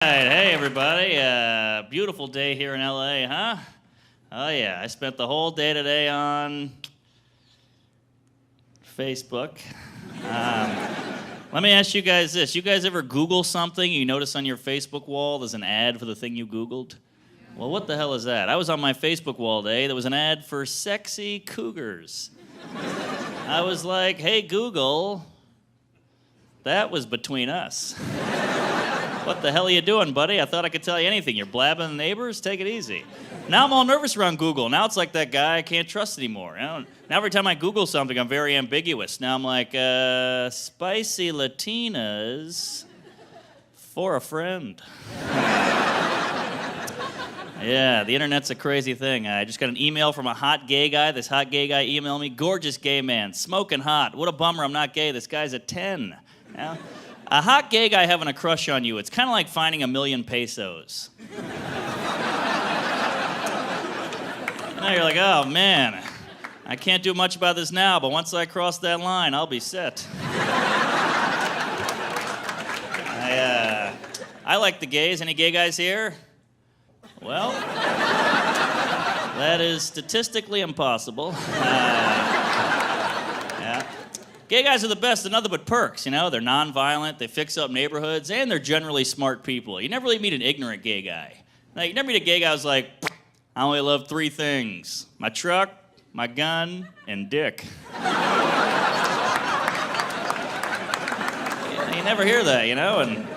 Hey everybody, beautiful day here in LA, huh? Oh yeah, I spent the whole day today on Facebook. Let me ask you guys this. You guys ever Google something and you notice on your Facebook wall there's an ad for the thing you Googled? Well, what the hell is that? I was on my Facebook wall today, there was an ad for sexy cougars. I was like, hey Google, that was between us. What the hell are you doing, buddy? I thought I could tell you anything. You're blabbing the neighbors? Take it easy. Now I'm all nervous around Google. Now it's like that guy I can't trust anymore. Now every time I Google something, I'm very ambiguous. Now I'm like, spicy Latinas for a friend. Yeah, the internet's a crazy thing. I just got an email from a hot gay guy. This hot gay guy emailed me, gorgeous gay man, smoking hot. What a bummer I'm not gay. This guy's a 10. Yeah? A hot gay guy having a crush on you, it's kind of like finding 1,000,000 pesos. Now you're like, oh man, I can't do much about this now, but once I cross that line, I'll be set. I like the gays. Any gay guys here? Well, that is statistically impossible. Gay guys are the best in nothing but perks, you know? They're non-violent, they fix up neighborhoods, and they're generally smart people. You never really meet an ignorant gay guy. Now, you never meet a gay guy who's like, I only love 3 things. My truck, my gun, and dick. You never hear that, you know? And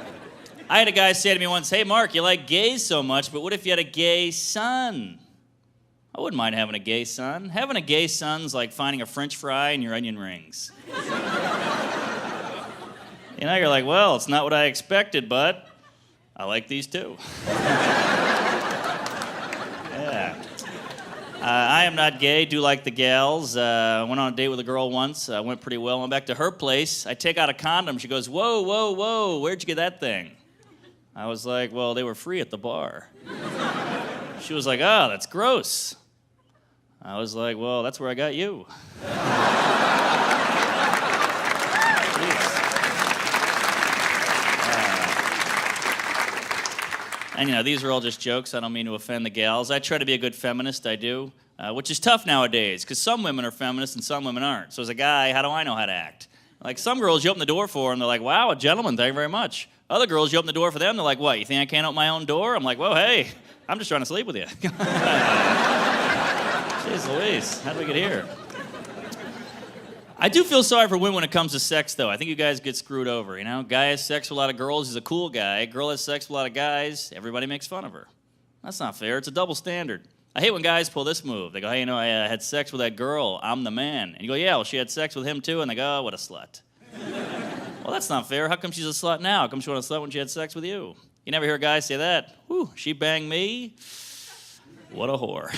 I had a guy say to me once, hey, Mark, you like gays so much, but what if you had a gay son? I wouldn't mind having a gay son. Having a gay son's like finding a French fry in your onion rings. You know, you're like, well, it's not what I expected, but I like these too. Yeah. I am not gay, do like the gals. Went on a date with a girl once, went pretty well. Went back to her place. I take out a condom. She goes, whoa, whoa, whoa, where'd you get that thing? I was like, well, they were free at the bar. She was like, oh, that's gross. I was like, well, that's where I got you. And you know, these are all just jokes. I don't mean to offend the gals. I try to be a good feminist, I do, which is tough nowadays, because some women are feminists and some women aren't. So as a guy, how do I know how to act? Like some girls, you open the door for them, they're like, wow, a gentleman, thank you very much. Other girls, you open the door for them, they're like, what, you think I can't open my own door? I'm like, whoa, hey, I'm just trying to sleep with you. Jeez Louise, how did we get here? I do feel sorry for women when it comes to sex, though. I think you guys get screwed over, you know? Guy has sex with a lot of girls, he's a cool guy. Girl has sex with a lot of guys, everybody makes fun of her. That's not fair, it's a double standard. I hate when guys pull this move. They go, hey, you know, I had sex with that girl, I'm the man. And you go, yeah, well, she had sex with him too, and they go, oh, what a slut. Well, that's not fair. How come she's a slut now? How come she wasn't a slut when she had sex with you? You never hear a guy say that. Whew, she banged me. What a whore.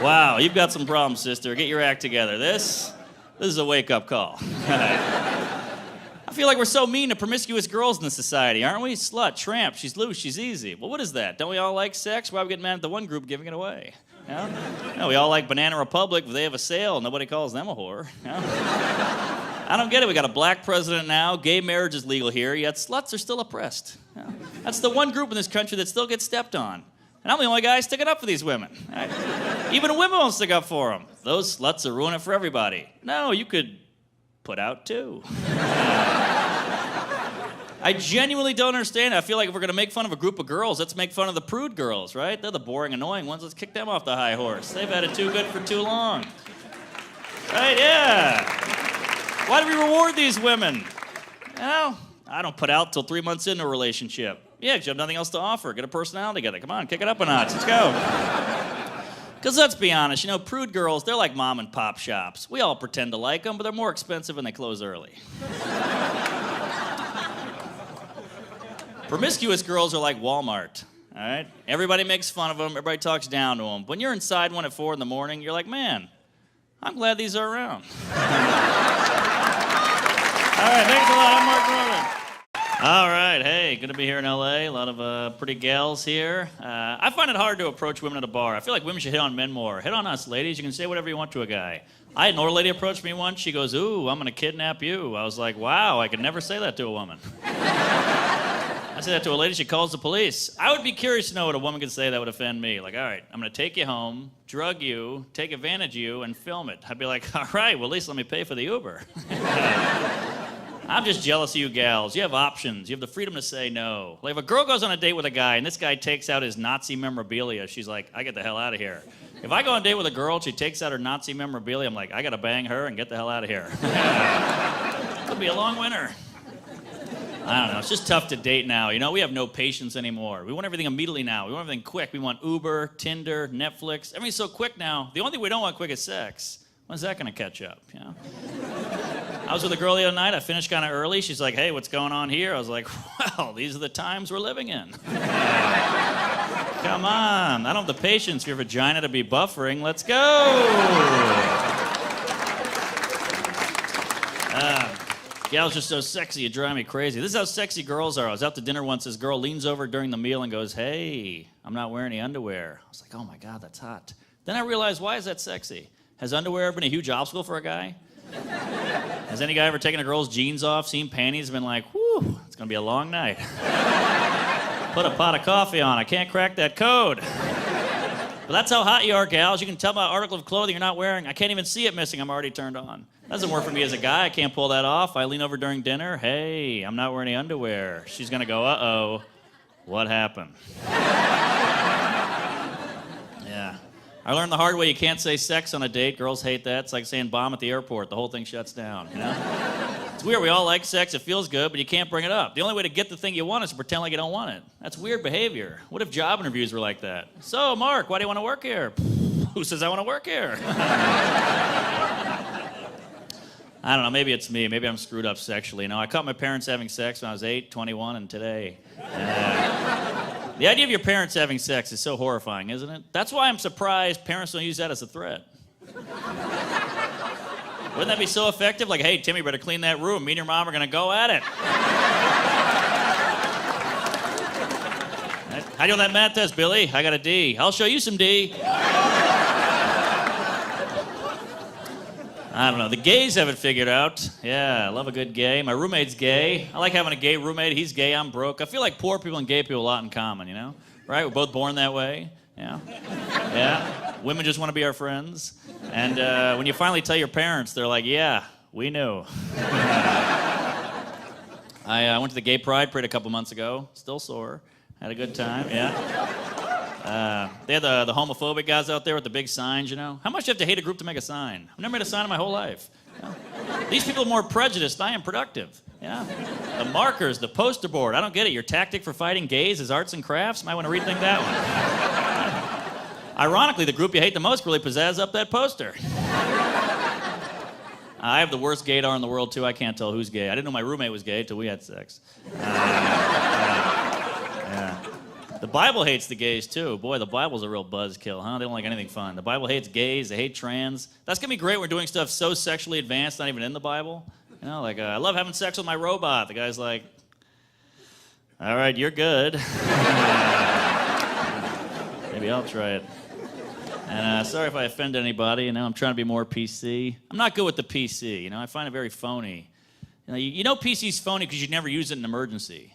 Wow, you've got some problems, sister. Get your act together. This is a wake-up call. I feel like we're so mean to promiscuous girls in this society, aren't we? Slut, tramp, she's loose, she's easy. Well, what is that? Don't we all like sex? Why are we getting mad at the one group giving it away? You know? No, we all like Banana Republic, but they have a sale. Nobody calls them a whore. You know? I don't get it. We got a black president now. Gay marriage is legal here, yet sluts are still oppressed. You know? That's the one group in this country that still gets stepped on. And I'm the only guy sticking up for these women. Right? Even women won't stick up for them. Those sluts are ruining it for everybody. No, you could put out too. I genuinely don't understand it. I feel like if we're going to make fun of a group of girls, let's make fun of the prude girls, right? They're the boring, annoying ones. Let's kick them off the high horse. They've had it too good for too long. Right, yeah. Why do we reward these women? You know, I don't put out till 3 months into a relationship. Yeah, because you have nothing else to offer. Get a personality together. Come on, kick it up a notch. Let's go. Because let's be honest, you know, prude girls, they're like mom and pop shops. We all pretend to like them, but they're more expensive and they close early. Promiscuous girls are like Walmart, all right? Everybody makes fun of them. Everybody talks down to them. When you're inside one at 4 in the morning, you're like, man, I'm glad these are around. All right, thanks a lot. I'm Mark Norman. All right, hey, good to be here in LA. A lot of pretty gals here. I find it hard to approach women at a bar. I feel like women should hit on men more. Hit on us, ladies. You can say whatever you want to a guy. I had an older lady approach me once. She goes, ooh, I'm going to kidnap you. I was like, wow, I could never say that to a woman. say that to a lady, she calls the police. I would be curious to know what a woman could say that would offend me. Like, all right, I'm going to take you home, drug you, take advantage of you, and film it. I'd be like, all right, well, at least let me pay for the Uber. I'm just jealous of you gals. You have options. You have the freedom to say no. Like, if a girl goes on a date with a guy and this guy takes out his Nazi memorabilia, she's like, I get the hell out of here. If I go on a date with a girl, she takes out her Nazi memorabilia, I'm like, I got to bang her and get the hell out of here. Could be a long winter. I don't know. It's just tough to date now. You know, we have no patience anymore. We want everything immediately now. We want everything quick. We want Uber, Tinder, Netflix. Everything's so quick now. The only thing we don't want quick is sex. When's that going to catch up, you know? I was with a girl the other night. I finished kind of early. She's like, hey, what's going on here? I was like, well, these are the times we're living in. Come on. I don't have the patience for your vagina to be buffering. Let's go. Gals just so sexy, you drive me crazy. This is how sexy girls are. I was out to dinner once. This girl leans over during the meal and goes, hey, I'm not wearing any underwear. I was like, oh my God, that's hot. Then I realized, why is that sexy? Has underwear ever been a huge obstacle for a guy? Has any guy ever taken a girl's jeans off, seen panties, and been like, whew, it's gonna be a long night. Put a pot of coffee on, I can't crack that code. But that's how hot you are, gals. You can tell by an article of clothing you're not wearing. I can't even see it missing, I'm already turned on. Doesn't work for me as a guy. I can't pull that off. I lean over during dinner. Hey, I'm not wearing any underwear. She's going to go, uh-oh, what happened? Yeah. I learned the hard way you can't say sex on a date. Girls hate that. It's like saying bomb at the airport. The whole thing shuts down, you know? It's weird. We all like sex. It feels good, but you can't bring it up. The only way to get the thing you want is to pretend like you don't want it. That's weird behavior. What if job interviews were like that? So, Mark, why do you want to work here? Who says I want to work here? I don't know, maybe it's me. Maybe I'm screwed up sexually. You know, I caught my parents having sex when I was 8, 21, and today. The idea of your parents having sex is so horrifying, isn't it? That's why I'm surprised parents don't use that as a threat. Wouldn't that be so effective? Like, hey, Timmy, better clean that room. Me and your mom are going to go at it. How do you know that math test, Billy? I got a D. I'll show you some D. I don't know. The gays have it figured out. Yeah, I love a good gay. My roommate's gay. I like having a gay roommate. He's gay. I'm broke. I feel like poor people and gay people have a lot in common, you know? Right? We're both born that way. Yeah. Yeah. Women just want to be our friends. And when you finally tell your parents, they're like, yeah, we knew. I went to the gay pride parade a couple months ago. Still sore. Had a good time. Yeah. They had the homophobic guys out there with the big signs, you know? How much do you have to hate a group to make a sign? I've never made a sign in my whole life. You know? These people are more prejudiced. I am productive. Yeah? The markers, the poster board. I don't get it. Your tactic for fighting gays is arts and crafts? Might want to rethink that one. Ironically, the group you hate the most really pizzazz up that poster. I have the worst gaydar in the world, too. I can't tell who's gay. I didn't know my roommate was gay till we had sex. Yeah. The Bible hates the gays, too. Boy, the Bible's a real buzzkill, huh? They don't like anything fun. The Bible hates gays. They hate trans. That's going to be great. We're doing stuff so sexually advanced, not even in the Bible. You know, like, I love having sex with my robot. The guy's like, all right, you're good. Maybe I'll try it. And sorry if I offended anybody. You know, I'm trying to be more PC. I'm not good with the PC. You know, I find it very phony. You know PC's phony because you never use it in an emergency.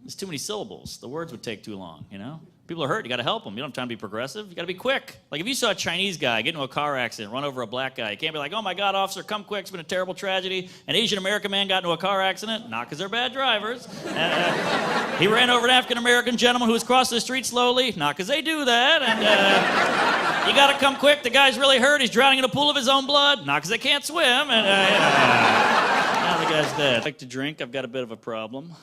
There's too many syllables. The words would take too long, you know? People are hurt. You got to help them. You don't have time to be progressive. You got to be quick. Like if you saw a Chinese guy get into a car accident, run over a black guy, you can't be like, oh my God, officer, come quick. It's been a terrible tragedy. An Asian American man got into a car accident. Not because they're bad drivers. He ran over an African American gentleman who was crossing the street slowly. Not because they do that. And you got to come quick. The guy's really hurt. He's drowning in a pool of his own blood. Not because they can't swim. And now the guy's dead. I like to drink. I've got a bit of a problem.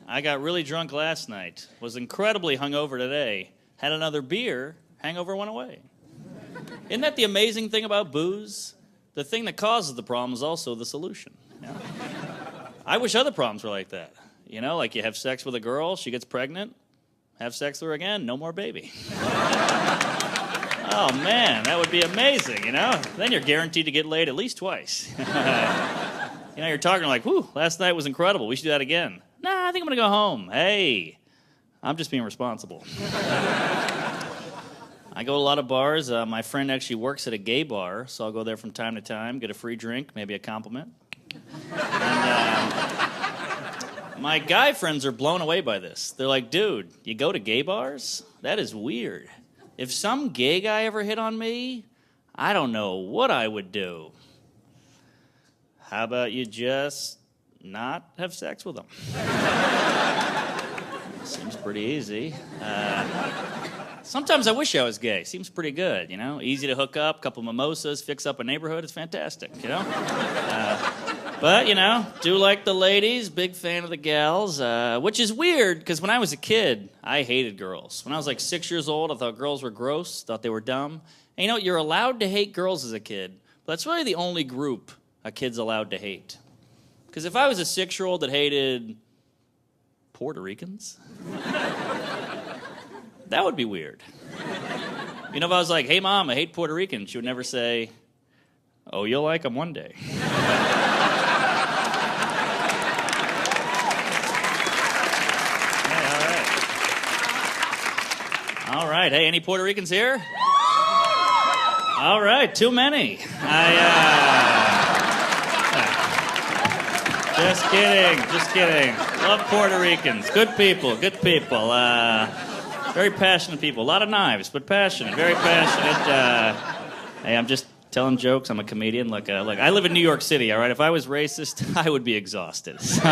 I got really drunk last night, was incredibly hungover today, had another beer, hangover went away. Isn't that the amazing thing about booze? The thing that causes the problem is also the solution. You know? I wish other problems were like that. You know, like you have sex with a girl, she gets pregnant, have sex with her again, no more baby. Oh man, that would be amazing, you know? Then you're guaranteed to get laid at least twice. You know, you're talking like, whew, last night was incredible, we should do that again. Nah, I think I'm gonna go home. Hey, I'm just being responsible. I go to a lot of bars. My friend actually works at a gay bar, so I'll go there from time to time, get a free drink, maybe a compliment. And, My guy friends are blown away by this. They're like, dude, you go to gay bars? That is weird. If some gay guy ever hit on me, I don't know what I would do. How about you just not have sex with them? Seems pretty easy. Sometimes I wish I was gay. Seems pretty good, you know? Easy to hook up, couple mimosas, fix up a neighborhood. It's fantastic, you know? But, you know, do like the ladies, big fan of the gals, which is weird because when I was a kid, I hated girls. When I was like 6 years old, I thought girls were gross, thought they were dumb. And, you know, you're allowed to hate girls as a kid, but that's really the only group a kid's allowed to hate. Because if I was a 6-year-old that hated Puerto Ricans, that would be weird. You know, if I was like, hey, Mom, I hate Puerto Ricans, she would never say, oh, you'll like them one day. All right. Hey, any Puerto Ricans here? All right, too many. Just kidding. Love Puerto Ricans. Good people. Very passionate people. A lot of knives, but passionate. Very passionate. Hey, I'm just telling jokes. I'm a comedian. Look, I live in New York City, all right? If I was racist, I would be exhausted. Let's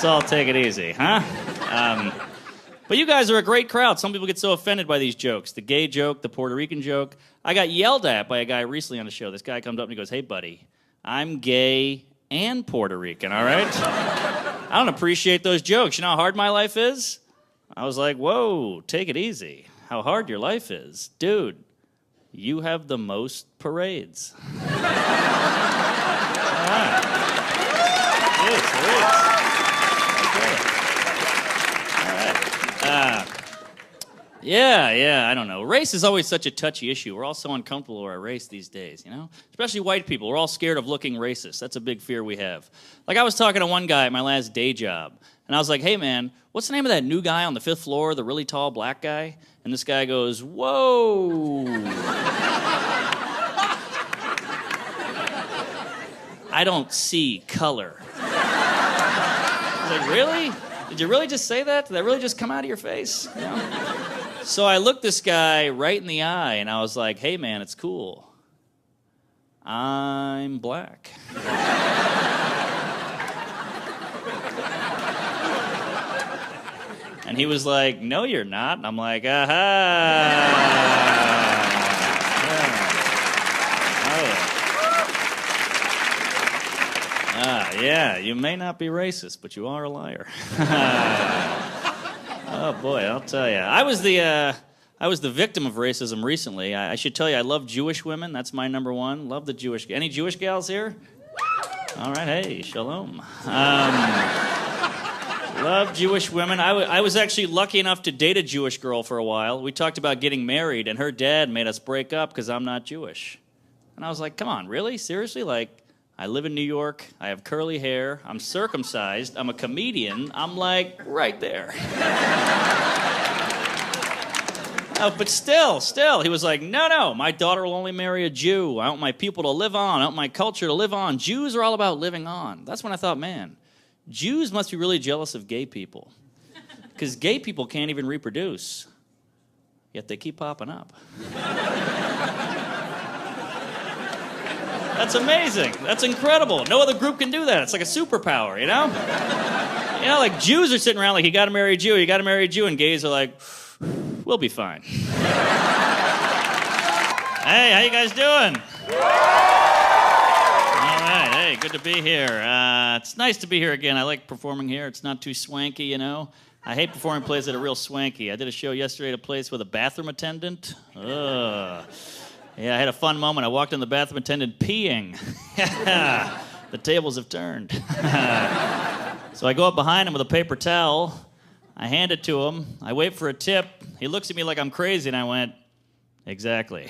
all take it easy, huh? But you guys are a great crowd. Some people get so offended by these jokes. The gay joke, the Puerto Rican joke. I got yelled at by a guy recently on the show. This guy comes up and he goes, hey, buddy, I'm gay and Puerto Rican, all right? I don't appreciate those jokes. You know how hard my life is? I was like, whoa, take it easy. How hard your life is. Dude, you have the most parades. All right. Jeez. Yeah, I don't know. Race is always such a touchy issue. We're all so uncomfortable with our race these days, you know? Especially white people. We're all scared of looking racist. That's a big fear we have. Like, I was talking to one guy at my last day job, and I was like, hey, man, what's the name of that new guy on the 5th floor, the really tall black guy? And this guy goes, whoa. I don't see color. I was like, really? Did you really just say that? Did that really just come out of your face? You know? So I looked this guy right in the eye, and I was like, hey, man, it's cool. I'm black. And he was like, no, you're not. And I'm like, aha. Yeah, you may not be racist, but you are a liar. Oh boy, I'll tell you. I was the victim of racism recently. I should tell you, I love Jewish women. That's my number one. Love the Jewish. Any Jewish gals here? All right, hey, shalom. Love Jewish women. I was actually lucky enough to date a Jewish girl for a while. We talked about getting married, and her dad made us break up because I'm not Jewish. And I was like, come on, really? Seriously? Like, I live in New York, I have curly hair, I'm circumcised, I'm a comedian, I'm like right there. Oh, but still, he was like, no, my daughter will only marry a Jew. I want my people to live on, I want my culture to live on. Jews are all about living on. That's when I thought, man, Jews must be really jealous of gay people. Because gay people can't even reproduce, yet they keep popping up. That's amazing. That's incredible. No other group can do that. It's like a superpower, you know? You know, like Jews are sitting around like, you gotta marry a Jew, and gays are like, we'll be fine. Hey, how you guys doing? All right, hey, good to be here. It's nice to be here again. I like performing here. It's not too swanky, you know? I hate performing plays that are real swanky. I did a show yesterday at a place with a bathroom attendant. Ugh. Yeah, I had a fun moment. I walked in the bathroom attendant peeing. The tables have turned. So I go up behind him with a paper towel. I hand it to him. I wait for a tip. He looks at me like I'm crazy, and I went, exactly.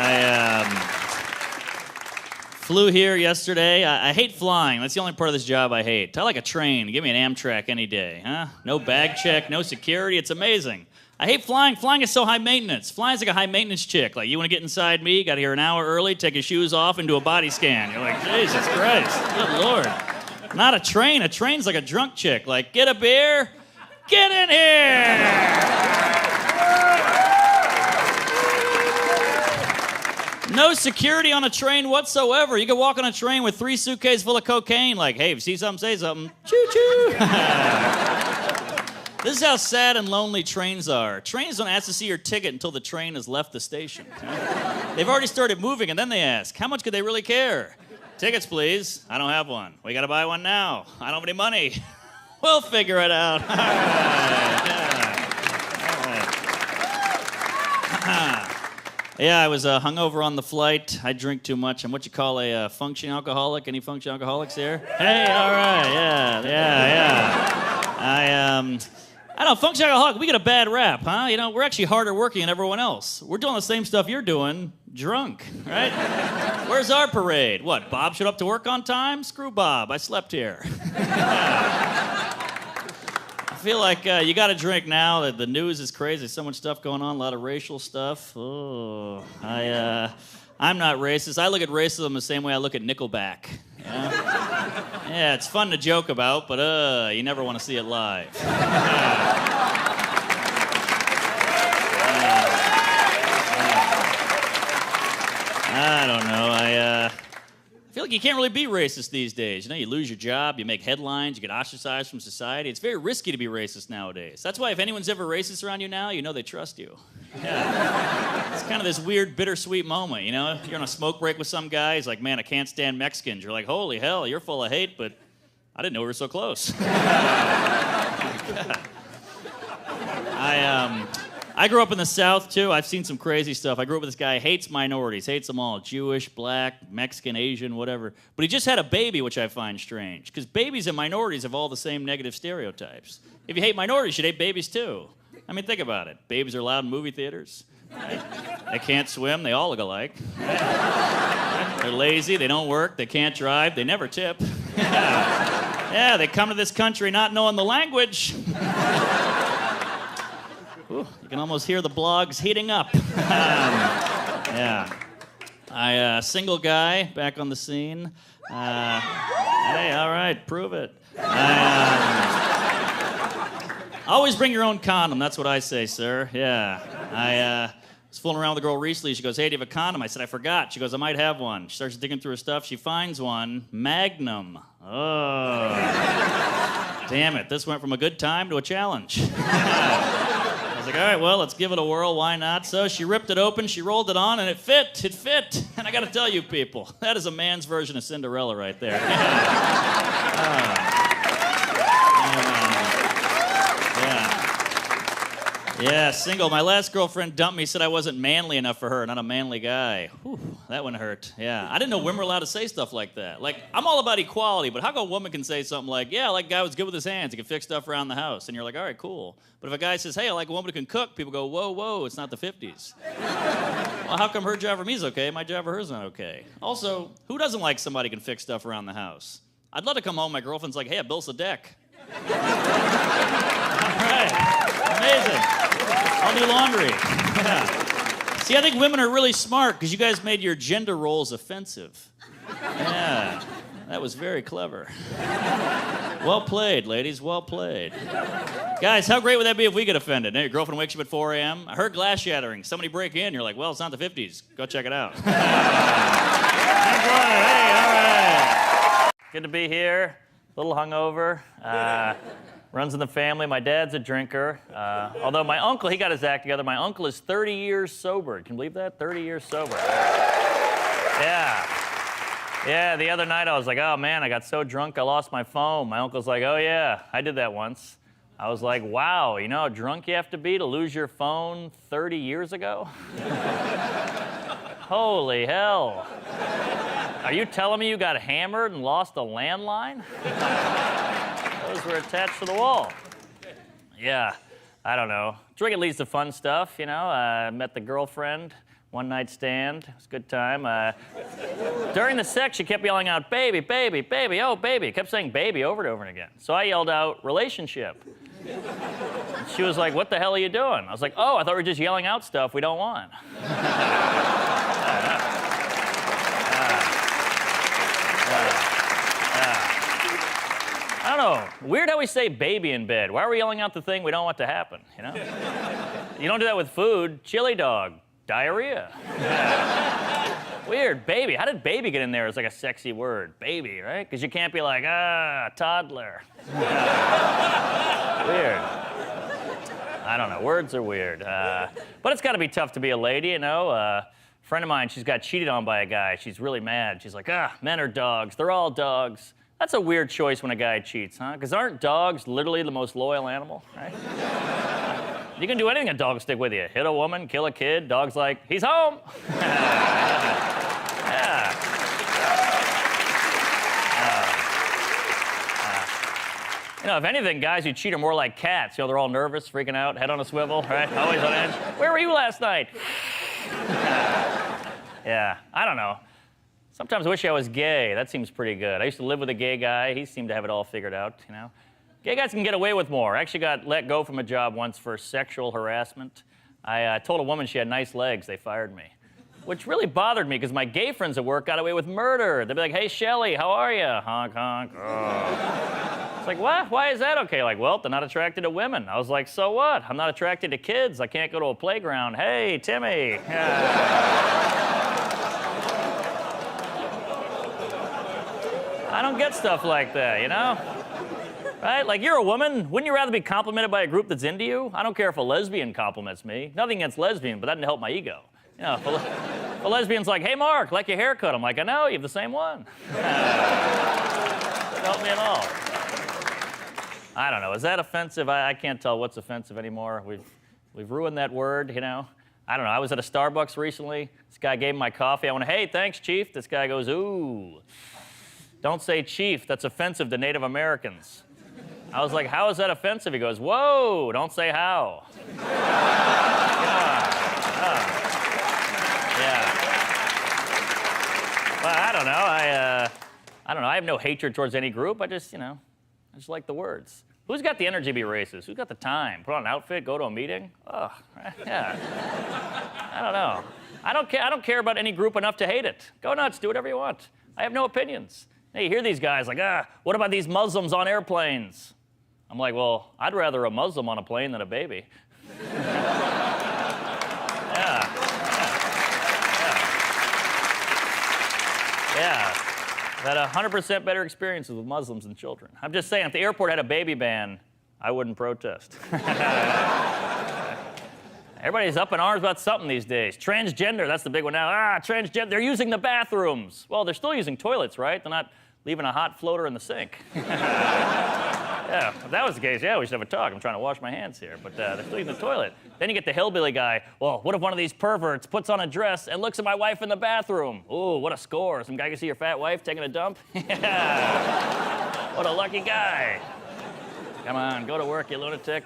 I flew here yesterday. I hate flying. That's the only part of this job I hate. I like a train. Give me an Amtrak any day, huh? No bag check, no security. It's amazing. I hate flying. Flying is so high maintenance. Flying's like a high maintenance chick. Like, you want to get inside me, got here an hour early, take your shoes off, and do a body scan. You're like, Jesus Christ, good Lord. Not a train. A train's like a drunk chick. Like, get a beer, get in here. No security on a train whatsoever. You can walk on a train with 3 suitcases full of cocaine. Like, hey, if you see something, say something. Choo-choo. This is how sad and lonely trains are. Trains don't ask to see your ticket until the train has left the station. They've already started moving, and then they ask, how much could they really care? Tickets, please. I don't have one. We got to buy one now. I don't have any money. We'll figure it out. All right. Yeah. All right. Yeah, I was hungover on the flight. I drink too much. I'm what you call a functioning alcoholic. Any functioning alcoholics here? Hey, all right, yeah. I don't know, functioning alcoholic, we get a bad rap, huh? You know, we're actually harder working than everyone else. We're doing the same stuff you're doing, drunk, right? Where's our parade? What, Bob showed up to work on time? Screw Bob, I slept here. I feel like you got to drink now. That the news is crazy. There's so much stuff going on, a lot of racial stuff. Oh, I'm not racist. I look at racism the same way I look at Nickelback. You know? Yeah, it's fun to joke about, but you never want to see it live. I don't know. I feel like you can't really be racist these days. You know, you lose your job, you make headlines, you get ostracized from society. It's very risky to be racist nowadays. That's why if anyone's ever racist around you now, you know they trust you. Yeah. It's kind of this weird, bittersweet moment, you know? You're on a smoke break with some guy, he's like, man, I can't stand Mexicans. You're like, holy hell, you're full of hate, but I didn't know we were so close. I grew up in the South, too. I've seen some crazy stuff. I grew up with this guy who hates minorities, hates them all, Jewish, black, Mexican, Asian, whatever. But he just had a baby, which I find strange, because babies and minorities have all the same negative stereotypes. If you hate minorities, you should hate babies, too. I mean, think about it. Babies are allowed in movie theaters. Right? They can't swim. They all look alike. Right? They're lazy. They don't work. They can't drive. They never tip. Yeah, they come to this country not knowing the language. Ooh, you can almost hear the blogs heating up. Yeah. Single guy, back on the scene. Hey, all right, prove it. Always bring your own condom, that's what I say, sir. Yeah. I was fooling around with a girl recently. She goes, hey, do you have a condom? I said, I forgot. She goes, I might have one. She starts digging through her stuff. She finds one. Magnum. Oh. Damn it, this went from a good time to a challenge. I was like, all right, well, let's give it a whirl. Why not? So she ripped it open, she rolled it on, and it fit. It fit. And I got to tell you, people, that is a man's version of Cinderella right there. Yeah, single. My last girlfriend dumped me, said I wasn't manly enough for her, not a manly guy. Whew, that one hurt. Yeah, I didn't know women were allowed to say stuff like that. Like, I'm all about equality, but how come a woman can say something like, yeah, I like a guy who's good with his hands, he can fix stuff around the house, and you're like, all right, cool. But if a guy says, hey, I like a woman who can cook, people go, whoa, whoa, it's not the 50s. Well, how come her job for me is okay, my job for her is not okay? Also, who doesn't like somebody who can fix stuff around the house? I'd love to come home, my girlfriend's like, hey, I built a deck. All right, amazing. I'll do laundry. Yeah. See, I think women are really smart because you guys made your gender roles offensive. Yeah, that was very clever. Well played, ladies, well played. Guys, how great would that be if we get offended? Hey, your girlfriend wakes you up at 4 a.m. I heard glass shattering. Somebody break in. You're like, well, it's not the 50s. Go check it out. Hey, all right. Good to be here. A little hungover. Runs in the family. My dad's a drinker. Although my uncle, he got his act together. My uncle is 30 years sober. Can you believe that? 30 years sober. Yeah. Yeah, the other night I was like, oh man, I got so drunk I lost my phone. My uncle's like, oh yeah, I did that once. I was like, wow, you know how drunk you have to be to lose your phone 30 years ago? Holy hell. Are you telling me you got hammered and lost a landline? Those were attached to the wall. Yeah, I don't know. Drinking leads to fun stuff, you know. I met the girlfriend, one night stand. It was a good time. During the sex, she kept yelling out, baby, baby, baby, oh, baby. Kept saying baby over and over again. So I yelled out, relationship. She was like, what the hell are you doing? I was like, oh, I thought we were just yelling out stuff we don't want. I don't know. Weird how we say baby in bed. Why are we yelling out the thing we don't want to happen, you know? You don't do that with food. Chili dog. Diarrhea. Weird. Baby. How did baby get in there as like a sexy word? Baby, right? Because you can't be like, toddler. Weird. I don't know. Words are weird. But it's got to be tough to be a lady, you know? A friend of mine, she's got cheated on by a guy. She's really mad. She's like, men are dogs. They're all dogs. That's a weird choice when a guy cheats, huh? Because aren't dogs literally the most loyal animal, right? You can do anything a dog will stick with you. Hit a woman, kill a kid, dog's like, he's home. You know, if anything, guys who cheat are more like cats. You know, they're all nervous, freaking out, head on a swivel, right? Always on edge. Where were you last night? Yeah, I don't know. Sometimes I wish I was gay. That seems pretty good. I used to live with a gay guy. He seemed to have it all figured out, you know? Gay guys can get away with more. I actually got let go from a job once for sexual harassment. I told a woman she had nice legs. They fired me. Which really bothered me because my gay friends at work got away with murder. They'd be like, hey, Shelly, how are you? Honk, honk. Oh. It's like, what? Why is that okay? Like, well, they're not attracted to women. I was like, so what? I'm not attracted to kids. I can't go to a playground. Hey, Timmy. I don't get stuff like that, you know? Right? Like, you're a woman. Wouldn't you rather be complimented by a group that's into you? I don't care if a lesbian compliments me. Nothing against lesbian, but that didn't help my ego. You know, if a lesbian's like, hey, Mark, like your haircut. I'm like, I know, you have the same one. Doesn't help me at all. I don't know. Is that offensive? I can't tell what's offensive anymore. We've ruined that word, you know? I don't know. I was at a Starbucks recently. This guy gave me my coffee. I went, hey, thanks, Chief. This guy goes, ooh. Don't say chief. That's offensive to Native Americans. I was like, how is that offensive? He goes, whoa, don't say how. Yeah. Well, I don't know. I don't know. I have no hatred towards any group. I just like the words. Who's got the energy to be racist? Who's got the time? Put on an outfit, go to a meeting? Oh, yeah. I don't know. I don't care about any group enough to hate it. Go nuts. Do whatever you want. I have no opinions. Hey, you hear these guys like, what about these Muslims on airplanes? I'm like, well, I'd rather a Muslim on a plane than a baby. Yeah. I've had 100% better experiences with Muslims than children. I'm just saying, if the airport had a baby ban, I wouldn't protest. Everybody's up in arms about something these days. Transgender, that's the big one now. Transgender, they're using the bathrooms. Well, they're still using toilets, right? They're not leaving a hot floater in the sink. Yeah, if that was the case, yeah, we should have a talk. I'm trying to wash my hands here, but they're still using the toilet. Then you get the hillbilly guy. Well, what if one of these perverts puts on a dress and looks at my wife in the bathroom? Ooh, what a score. Some guy can see your fat wife taking a dump? Yeah. What a lucky guy. Come on, go to work, you lunatic.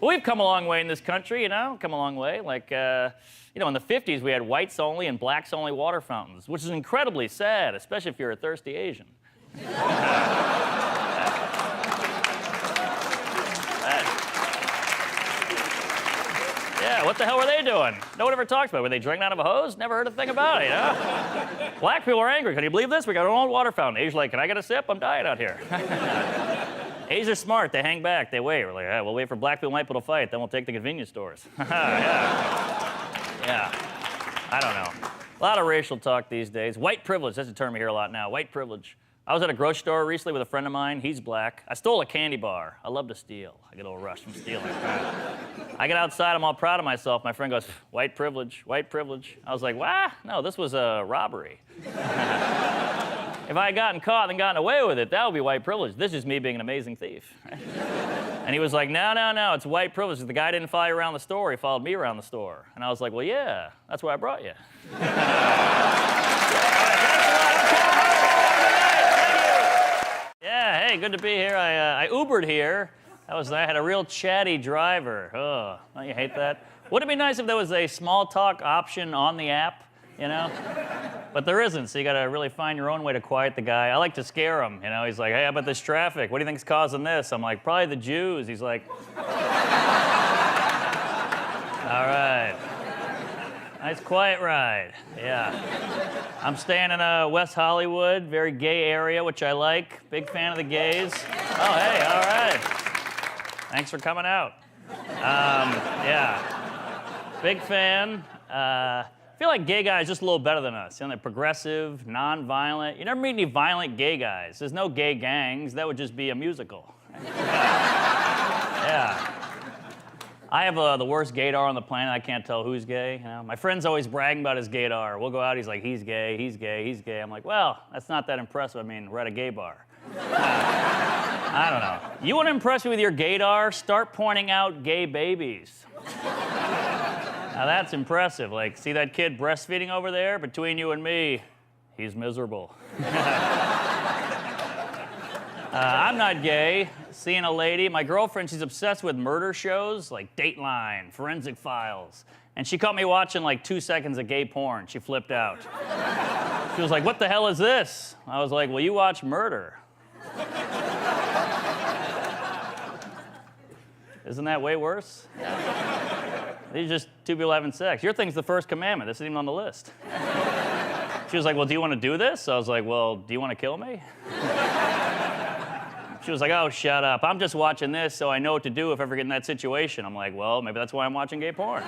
Well, we've come a long way in this country, you know, come a long way. Like, in the 50s, we had whites only and blacks only water fountains, which is incredibly sad, especially if you're a thirsty Asian. Yeah, what the hell were they doing? No one ever talks about it. Were they drinking out of a hose? Never heard a thing about it, you know? Black people are angry. Can you believe this? We got our own water fountain. Asians like, can I get a sip? I'm dying out here. Asians are smart. They hang back. They wait. We're like, we'll wait for black people and white people to fight. Then we'll take the convenience stores. Yeah. I don't know. A lot of racial talk these days. White privilege. That's a term you hear a lot now. White privilege. I was at a grocery store recently with a friend of mine. He's black. I stole a candy bar. I love to steal. I get a little rush from stealing. I get outside. I'm all proud of myself. My friend goes, white privilege, white privilege. I was like, what? No, this was a robbery. If I had gotten caught and gotten away with it, that would be white privilege. This is me being an amazing thief. Right? And he was like, no, it's white privilege. The guy didn't follow you around the store. He followed me around the store. And I was like, well, yeah, that's why I brought you. Yeah, hey, good to be here. I Ubered here. I had a real chatty driver. Oh, don't you hate that? Wouldn't it be nice if there was a small talk option on the app, you know? But there isn't, so you gotta really find your own way to quiet the guy. I like to scare him, you know? He's like, hey, how about this traffic? What do you think's causing this? I'm like, probably the Jews. He's like, all right. Nice quiet ride, yeah. I'm staying in West Hollywood, very gay area, which I like. Big fan of the gays. Oh, hey, all right. Thanks for coming out. Yeah, big fan. I feel like gay guys are just a little better than us. You know, they're progressive, non-violent. You never meet any violent gay guys. There's no gay gangs. That would just be a musical. Yeah. I have the worst gaydar on the planet. I can't tell who's gay. You know? My friend's always bragging about his gaydar. We'll go out, he's like, he's gay, he's gay, he's gay. I'm like, well, that's not that impressive. I mean, we're at a gay bar. I don't know. You want to impress me with your gaydar? Start pointing out gay babies. Now that's impressive. Like, see that kid breastfeeding over there? Between you and me, he's miserable. I'm not gay. Seeing a lady, my girlfriend, she's obsessed with murder shows like Dateline, Forensic Files. And she caught me watching like 2 seconds of gay porn. She flipped out. She was like, what the hell is this? I was like, well, you watch murder. Isn't that way worse? These are just two people having sex. Your thing's the first commandment. This isn't even on the list. She was like, well, do you want to do this? I was like, well, do you want to kill me? She was like, oh, shut up. I'm just watching this so I know what to do if I ever get in that situation. I'm like, well, maybe that's why I'm watching gay porn.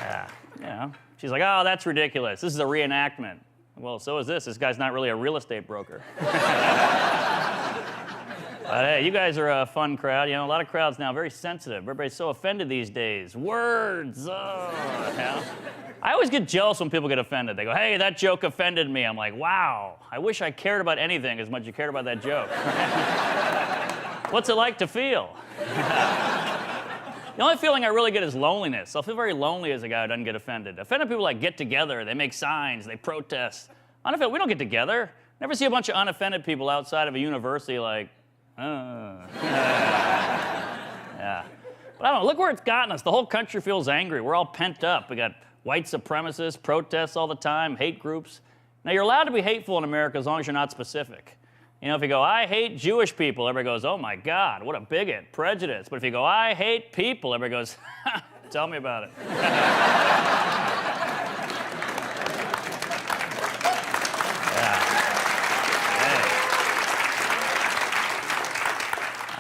Yeah, you know. She's like, oh, that's ridiculous. This is a reenactment. Well, so is this. This guy's not really a real estate broker. But hey, you guys are a fun crowd. You know, a lot of crowds now very sensitive. Everybody's so offended these days. Words, oh, you know? I always get jealous when people get offended. They go, hey, that joke offended me. I'm like, wow, I wish I cared about anything as much as you cared about that joke. What's it like to feel? The only feeling I really get is loneliness. I'll feel very lonely as a guy who doesn't get offended. Offended people like get together, they make signs, they protest. Unoffended, we don't get together. Never see a bunch of unoffended people outside of a university like, yeah. But I don't know, look where it's gotten us. The whole country feels angry. We're all pent up. We got white supremacists, protests all the time, hate groups. Now, you're allowed to be hateful in America as long as you're not specific. You know, if you go, I hate Jewish people, everybody goes, oh my God, what a bigot, prejudice. But if you go, I hate people, everybody goes, tell me about it.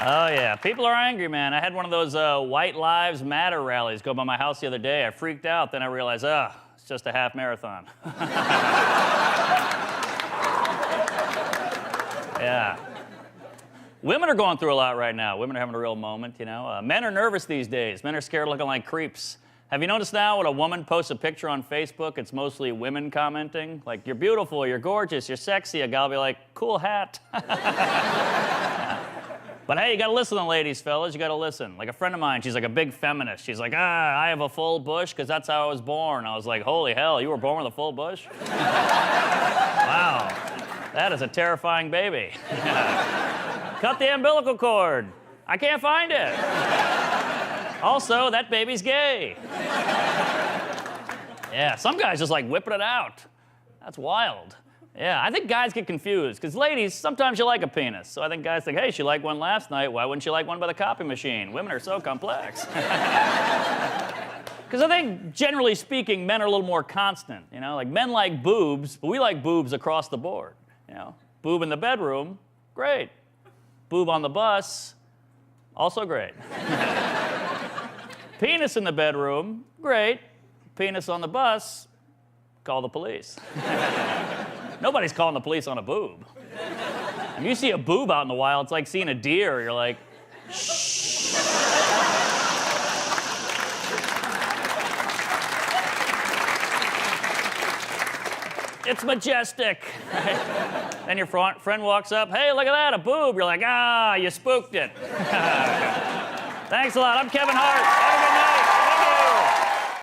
Oh, yeah. People are angry, man. I had one of those White Lives Matter rallies go by my house the other day. I freaked out. Then I realized, it's just a half marathon. Yeah. Women are going through a lot right now. Women are having a real moment, you know. Men are nervous these days. Men are scared of looking like creeps. Have you noticed now when a woman posts a picture on Facebook, it's mostly women commenting? Like, you're beautiful, you're gorgeous, you're sexy. A gal will be like, cool hat. But hey, you gotta listen to ladies, fellas. You gotta listen. Like a friend of mine, she's like a big feminist. She's like, I have a full bush because that's how I was born. I was like, holy hell, you were born with a full bush? Wow, that is a terrifying baby. Cut the umbilical cord. I can't find it. Also, that baby's gay. Yeah, some guys just like whipping it out. That's wild. Yeah, I think guys get confused, because ladies, sometimes you like a penis. So I think guys think, hey, she liked one last night. Why wouldn't she like one by the copy machine? Women are so complex. Because I think, generally speaking, men are a little more constant. You know, like men like boobs, but we like boobs across the board. You know, boob in the bedroom, great. Boob on the bus, also great. Penis in the bedroom, great. Penis on the bus, call the police. Nobody's calling the police on a boob. If you see a boob out in the wild, it's like seeing a deer. You're like, shh. It's majestic. Right? Then your friend walks up, hey, look at that, a boob. You're like, you spooked it. Thanks a lot. I'm Kevin Hart. Have a good night.